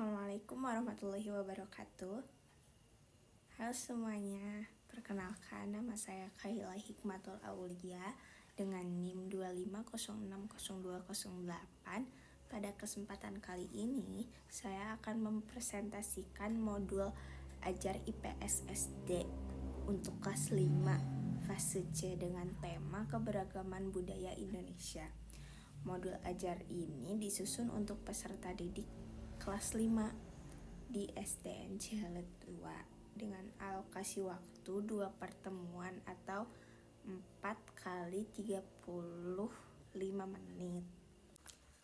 Assalamualaikum warahmatullahi wabarakatuh. Halo semuanya, perkenalkan nama saya Kahila Hikmatul Aulia dengan NIM 250602008. Pada kesempatan kali ini, saya akan mempresentasikan modul Ajar IPS SD untuk kelas 5 fase C dengan tema keberagaman budaya Indonesia. Modul ajar ini disusun untuk peserta didik kelas 5 di SDN Cihalet 2 dengan alokasi waktu 2 pertemuan atau 4 kali 35 menit.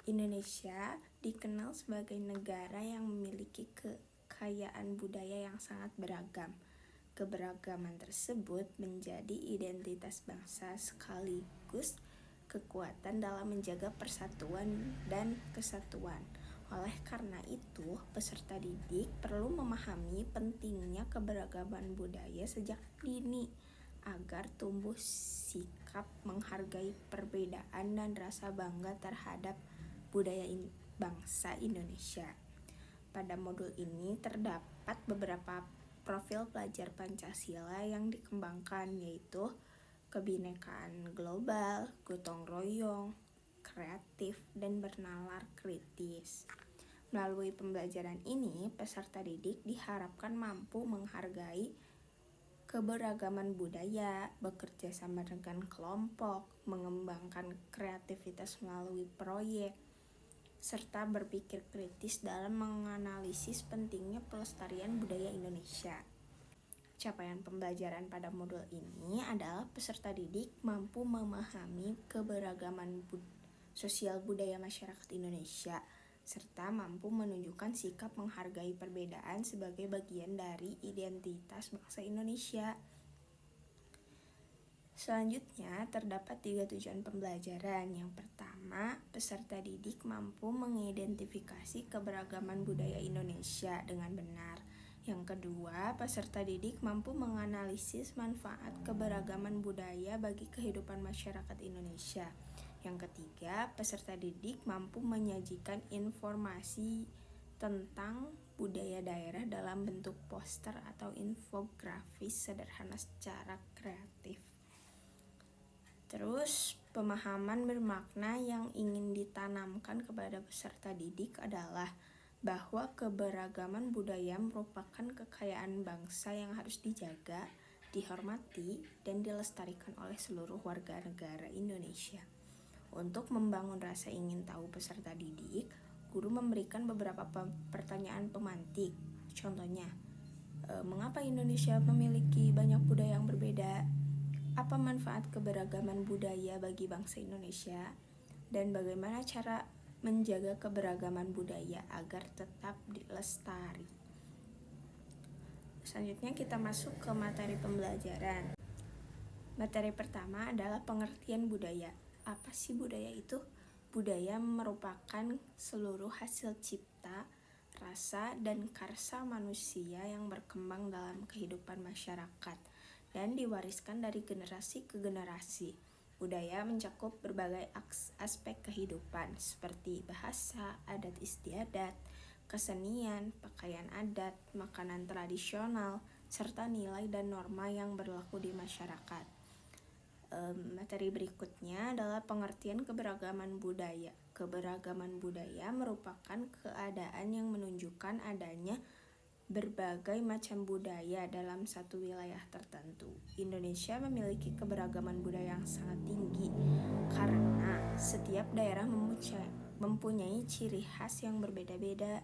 Indonesia dikenal sebagai negara yang memiliki kekayaan budaya yang sangat beragam. Keberagaman tersebut menjadi identitas bangsa sekaligus kekuatan dalam menjaga persatuan dan kesatuan. Oleh karena itu, peserta didik perlu memahami pentingnya keberagaman budaya sejak dini agar tumbuh sikap menghargai perbedaan dan rasa bangga terhadap budaya bangsa Indonesia. Pada modul ini terdapat beberapa profil pelajar Pancasila yang dikembangkan, yaitu kebinekaan global, gotong royong, kreatif, dan bernalar kritis. Melalui pembelajaran ini, peserta didik diharapkan mampu menghargai keberagaman budaya, bekerja sama dengan kelompok, mengembangkan kreativitas melalui proyek, serta berpikir kritis dalam menganalisis pentingnya pelestarian budaya Indonesia. Capaian pembelajaran pada modul ini adalah peserta didik mampu memahami keberagaman sosial budaya masyarakat Indonesia, serta mampu menunjukkan sikap menghargai perbedaan sebagai bagian dari identitas bangsa Indonesia. Selanjutnya, terdapat 3 tujuan pembelajaran. Yang pertama, peserta didik mampu mengidentifikasi keberagaman budaya Indonesia dengan benar. Yang kedua, peserta didik mampu menganalisis manfaat keberagaman budaya bagi kehidupan masyarakat Indonesia. Yang ketiga, peserta didik mampu menyajikan informasi tentang budaya daerah dalam bentuk poster atau infografis sederhana secara kreatif. Terus, pemahaman bermakna yang ingin ditanamkan kepada peserta didik adalah bahwa keberagaman budaya merupakan kekayaan bangsa yang harus dijaga, dihormati, dan dilestarikan oleh seluruh warga negara Indonesia. Untuk membangun rasa ingin tahu peserta didik, guru memberikan beberapa pertanyaan pemantik. Contohnya, mengapa Indonesia memiliki banyak budaya yang berbeda? Apa manfaat keberagaman budaya bagi bangsa Indonesia? Dan bagaimana cara menjaga keberagaman budaya agar tetap dilestari? Selanjutnya kita masuk ke materi pembelajaran. Materi pertama adalah pengertian budaya. Apa sih budaya itu? Budaya merupakan seluruh hasil cipta, rasa, dan karsa manusia yang berkembang dalam kehidupan masyarakat dan diwariskan dari generasi ke generasi. Budaya mencakup berbagai aspek kehidupan seperti bahasa, adat istiadat, kesenian, pakaian adat, makanan tradisional, serta nilai dan norma yang berlaku di masyarakat. Materi berikutnya adalah pengertian keberagaman budaya. Keberagaman budaya merupakan keadaan yang menunjukkan adanya berbagai macam budaya dalam satu wilayah tertentu. Indonesia memiliki keberagaman budaya yang sangat tinggi karena setiap daerah mempunyai ciri khas yang berbeda-beda.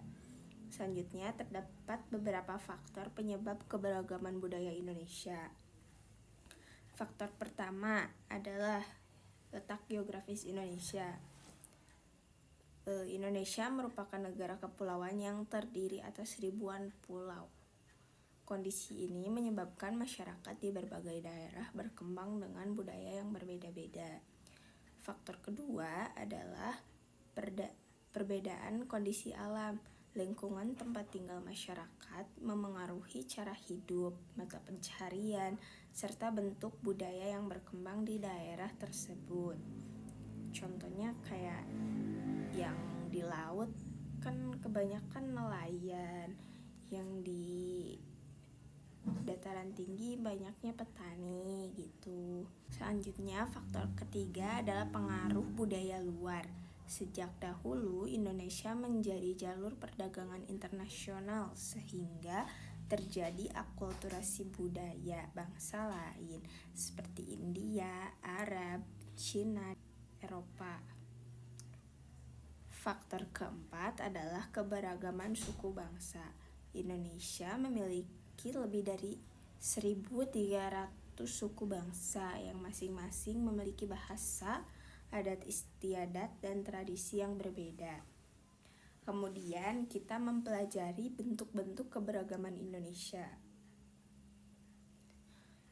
Selanjutnya, terdapat beberapa faktor penyebab keberagaman budaya Indonesia. Faktor pertama adalah letak geografis Indonesia. Indonesia merupakan negara kepulauan yang terdiri atas ribuan pulau. Kondisi ini menyebabkan masyarakat di berbagai daerah berkembang dengan budaya yang berbeda-beda. Faktor kedua adalah perbedaan kondisi alam. Lingkungan tempat tinggal masyarakat memengaruhi cara hidup, mata pencaharian, serta bentuk budaya yang berkembang di daerah tersebut. Contohnya kayak yang di laut kan kebanyakan nelayan, yang di dataran tinggi banyaknya petani gitu. Selanjutnya, faktor ketiga adalah pengaruh budaya luar. Sejak dahulu, Indonesia menjadi jalur perdagangan internasional sehingga terjadi akulturasi budaya bangsa lain seperti India, Arab, Cina, Eropa. Faktor keempat adalah keberagaman suku bangsa. Indonesia memiliki lebih dari 1.300 suku bangsa yang masing-masing memiliki bahasa, adat istiadat, dan tradisi yang berbeda. Kemudian kita mempelajari bentuk-bentuk keberagaman Indonesia.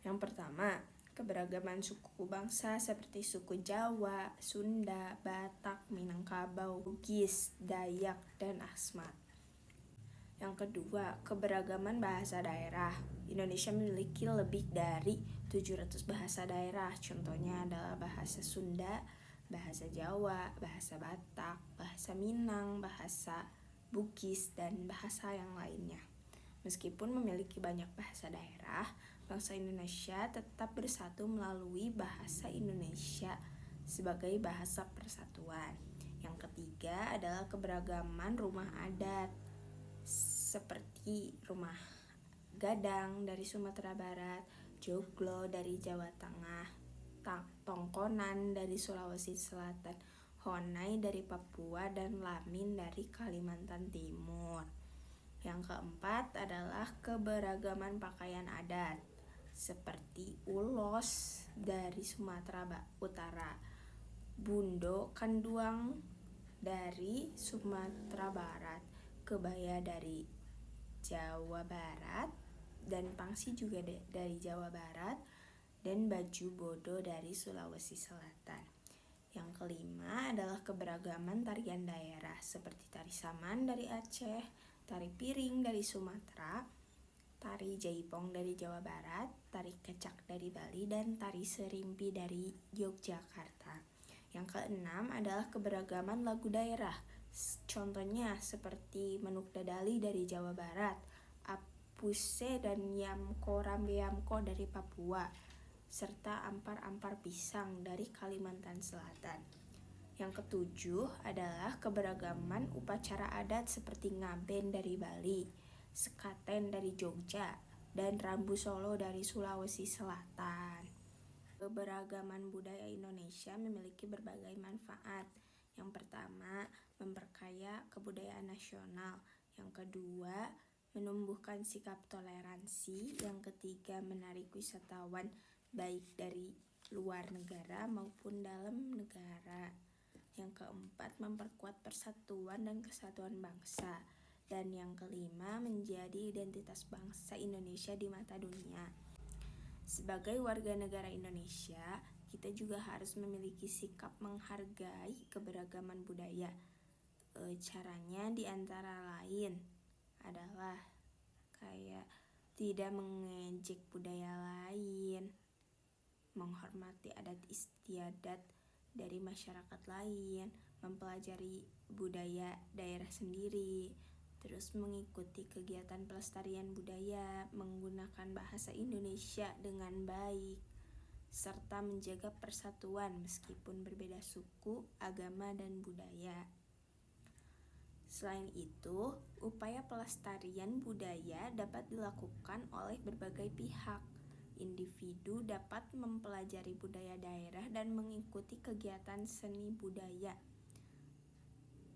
Yang pertama, keberagaman suku bangsa seperti suku Jawa, Sunda, Batak, Minangkabau, Bugis, Dayak, dan Asmat. Yang kedua, keberagaman bahasa daerah. Indonesia memiliki lebih dari 700 bahasa daerah. Contohnya adalah bahasa Sunda, bahasa Jawa, bahasa Batak, bahasa Minang, bahasa Bugis, dan bahasa yang lainnya. Meskipun memiliki banyak bahasa daerah, bangsa Indonesia tetap bersatu melalui bahasa Indonesia sebagai bahasa persatuan. Yang ketiga adalah keberagaman rumah adat, seperti rumah Gadang dari Sumatera Barat, Joglo dari Jawa Tengah, Tongkonan dari Sulawesi Selatan, Honai dari Papua, dan Lamin dari Kalimantan Timur. Yang keempat adalah keberagaman pakaian adat, seperti ulos dari Sumatera Utara, bundo kanduang dari Sumatera Barat, kebaya dari Jawa Barat, dan pangsi juga dari Jawa Barat, dan baju bodo dari Sulawesi Selatan. Yang kelima adalah keberagaman tarian daerah seperti tari saman dari Aceh, tari piring dari Sumatera, tari jaipong dari Jawa Barat, tari kecak dari Bali, dan tari serimpi dari Yogyakarta. Yang keenam adalah keberagaman lagu daerah. Contohnya seperti Manuk Dadali dari Jawa Barat, Apuse dan Yamko Rambe-Yamko dari Papua, serta Ampar-Ampar Pisang dari Kalimantan Selatan. Yang ketujuh adalah keberagaman upacara adat seperti Ngaben dari Bali, Sekaten dari Jogja, dan Rambu Solo dari Sulawesi Selatan. Keberagaman budaya Indonesia memiliki berbagai manfaat. Yang pertama, memperkaya kebudayaan nasional. Yang kedua, menumbuhkan sikap toleransi. Yang ketiga, menarik wisatawan baik dari luar negara maupun dalam negara. Yang keempat, memperkuat persatuan dan kesatuan bangsa. Dan yang kelima, menjadi identitas bangsa Indonesia di mata dunia. Sebagai warga negara Indonesia, kita juga harus memiliki sikap menghargai keberagaman budaya. Caranya diantara lain adalah kayak tidak mengejek budaya lain, menghormati adat istiadat dari masyarakat lain, mempelajari budaya daerah sendiri, terus mengikuti kegiatan pelestarian budaya, menggunakan bahasa Indonesia dengan baik, serta menjaga persatuan meskipun berbeda suku, agama, dan budaya. Selain itu, upaya pelestarian budaya dapat dilakukan oleh berbagai pihak. Individu dapat mempelajari budaya daerah dan mengikuti kegiatan seni budaya.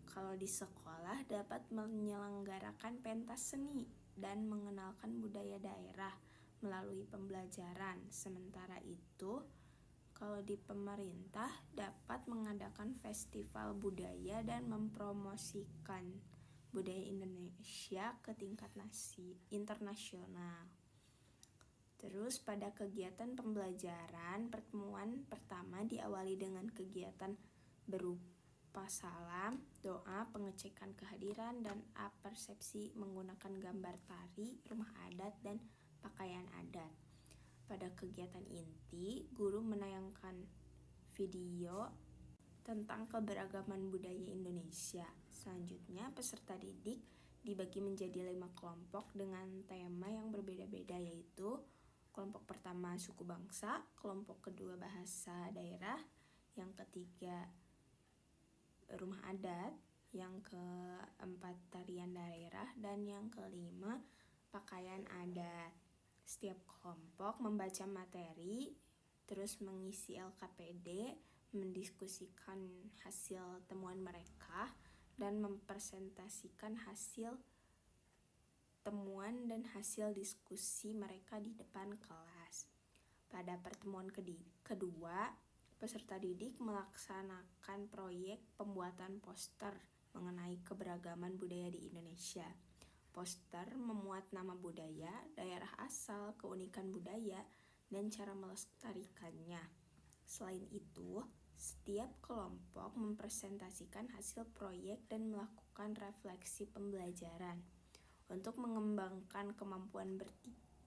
Kalau di sekolah dapat menyelenggarakan pentas seni dan mengenalkan budaya daerah melalui pembelajaran. Sementara itu, kalau di pemerintah dapat mengadakan festival budaya dan mempromosikan budaya Indonesia ke tingkat internasional. Terus pada kegiatan pembelajaran, pertemuan pertama diawali dengan kegiatan berupa salam, doa, pengecekan kehadiran, dan apersepsi menggunakan gambar tari, rumah adat, dan pakaian adat. Pada kegiatan inti, guru menayangkan video tentang keberagaman budaya Indonesia. Selanjutnya, peserta didik dibagi menjadi 5 kelompok dengan tema yang berbeda-beda, yaitu kelompok pertama suku bangsa, kelompok kedua bahasa daerah, yang ketiga rumah adat, yang keempat tarian daerah, dan yang kelima pakaian adat. Setiap kelompok membaca materi, terus mengisi LKPD, mendiskusikan hasil temuan mereka, dan mempresentasikan hasil temuan dan hasil diskusi mereka di depan kelas. Pada pertemuan kedua, peserta didik melaksanakan proyek pembuatan poster mengenai keberagaman budaya di Indonesia. Poster memuat nama budaya, daerah asal, keunikan budaya, dan cara melestarikannya. Selain itu, setiap kelompok mempresentasikan hasil proyek dan melakukan refleksi pembelajaran. Untuk mengembangkan kemampuan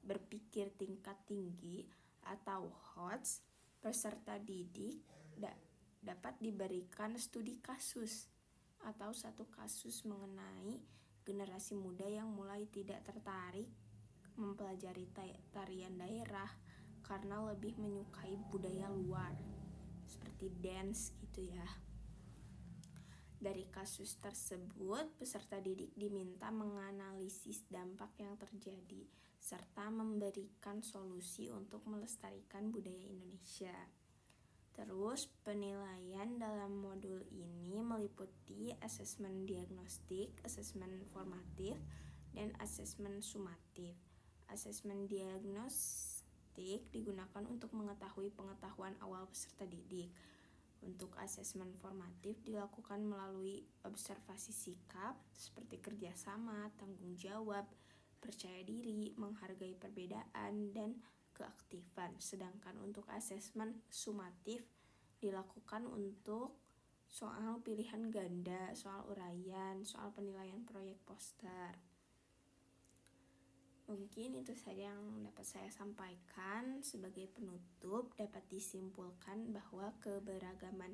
berpikir tingkat tinggi atau HOTS, peserta didik dapat diberikan studi kasus atau satu kasus mengenai generasi muda yang mulai tidak tertarik mempelajari tarian daerah karena lebih menyukai budaya luar seperti dance gitu ya. Dari kasus tersebut, peserta didik diminta menganalisis dampak yang terjadi serta memberikan solusi untuk melestarikan budaya Indonesia. Terus, penilaian dalam modul ini meliputi asesmen diagnostik, asesmen formatif, dan asesmen sumatif. Asesmen diagnostik digunakan untuk mengetahui pengetahuan awal peserta didik. Untuk asesmen formatif dilakukan melalui observasi sikap seperti kerjasama, tanggung jawab, percaya diri, menghargai perbedaan, dan keaktifan. Sedangkan untuk asesmen sumatif dilakukan untuk soal pilihan ganda, soal uraian, soal penilaian proyek poster. Mungkin itu saja yang dapat saya sampaikan. Sebagai penutup, dapat disimpulkan bahwa keberagaman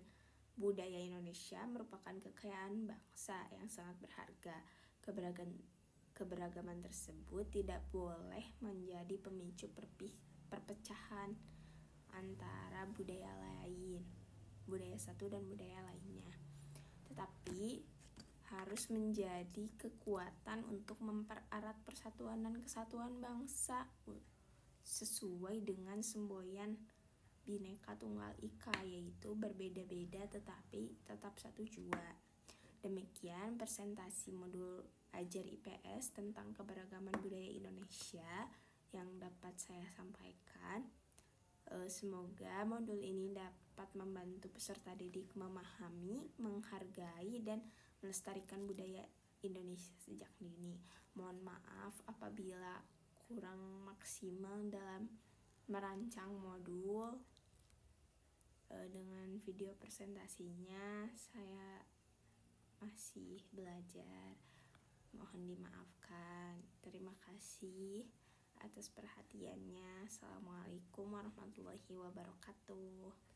budaya Indonesia merupakan kekayaan bangsa yang sangat berharga. Keberagaman tersebut tidak boleh menjadi pemicu perpecahan antara budaya satu dan budaya lainnya. Tetapi harus menjadi kekuatan untuk mempererat persatuan dan kesatuan bangsa sesuai dengan semboyan Bhinneka Tunggal Ika, yaitu berbeda-beda tetapi tetap satu jua. Demikian presentasi modul Ajar IPS tentang keberagaman budaya Indonesia yang dapat saya sampaikan. Semoga modul ini dapat membantu peserta didik memahami, menghargai, dan melestarikan budaya Indonesia sejak dini. Mohon maaf apabila kurang maksimal dalam merancang modul. Dengan video presentasinya saya masih belajar, mohon dimaafkan. Terima kasih atas perhatiannya. Assalamualaikum warahmatullahi wabarakatuh.